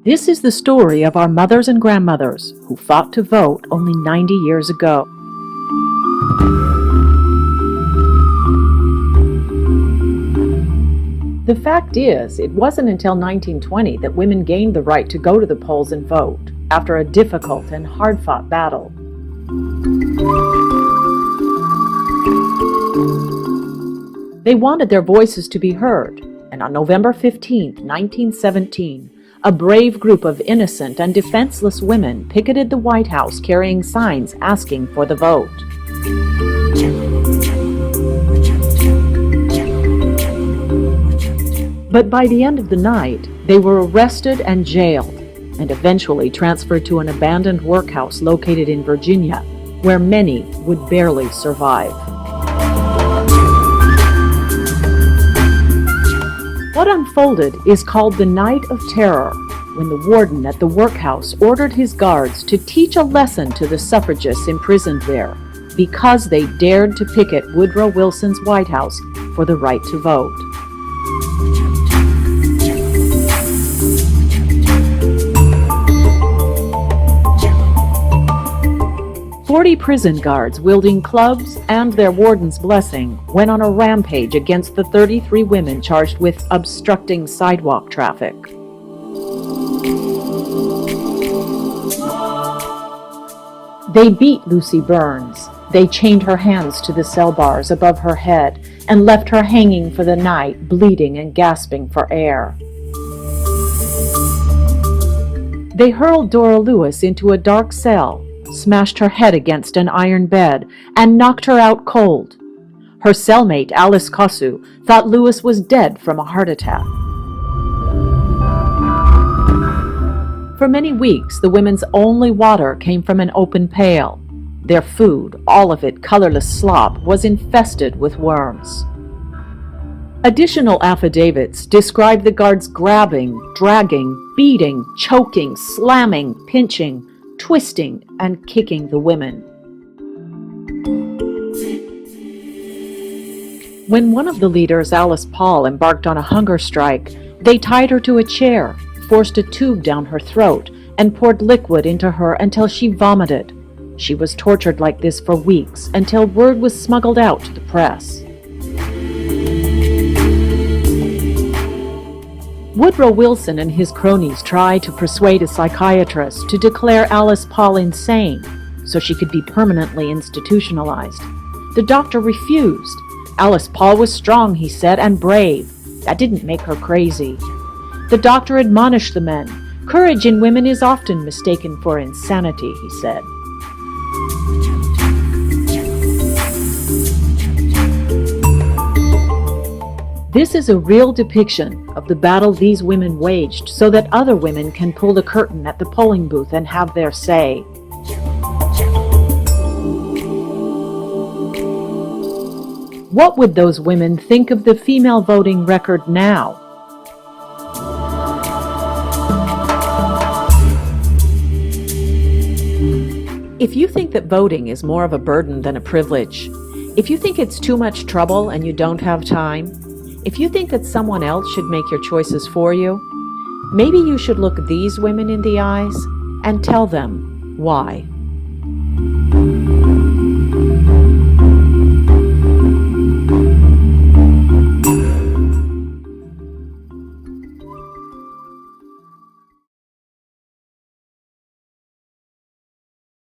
This is the story of our mothers and grandmothers who fought to vote only 90 years ago. The fact is, it wasn't until 1920 that women gained the right to go to the polls and vote, after a difficult and hard-fought battle. They wanted their voices to be heard, and on November 15, 1917, a brave group of innocent and defenseless women picketed the White House carrying signs asking for the vote. But by the end of the night, they were arrested and jailed, and eventually transferred to an abandoned workhouse located in Virginia, where many would barely survive. What unfolded is called the Night of Terror, when the warden at the workhouse ordered his guards to teach a lesson to the suffragists imprisoned there, because they dared to picket Woodrow Wilson's White House for the right to vote. "40 prison guards wielding clubs and their warden's blessing went on a rampage against the 33 women charged with obstructing sidewalk traffic. They beat Lucy Burns. They chained her hands to the cell bars above her head and left her hanging for the night, bleeding and gasping for air. They hurled Dora Lewis into a dark cell, smashed her head against an iron bed, and knocked her out cold. Her cellmate, Alice Kosu, thought Lewis was dead from a heart attack. For many weeks, the women's only water came from an open pail. Their food, all of it colorless slop, was infested with worms. Additional affidavits described the guards grabbing, dragging, beating, choking, slamming, pinching, twisting, and kicking the women. When one of the leaders, Alice Paul, embarked on a hunger strike, they tied her to a chair, forced a tube down her throat, and poured liquid into her until she vomited. She was tortured like this for weeks until word was smuggled out to the press. Woodrow Wilson and his cronies tried to persuade a psychiatrist to declare Alice Paul insane so she could be permanently institutionalized. The doctor refused. Alice Paul was strong, he said, and brave. That didn't make her crazy. The doctor admonished the men. Courage in women is often mistaken for insanity, he said. This is a real depiction of the battle these women waged so that other women can pull the curtain at the polling booth and have their say. What would those women think of the female voting record now? If you think that voting is more of a burden than a privilege, if you think it's too much trouble and you don't have time, if you think that someone else should make your choices for you, maybe you should look these women in the eyes and tell them why.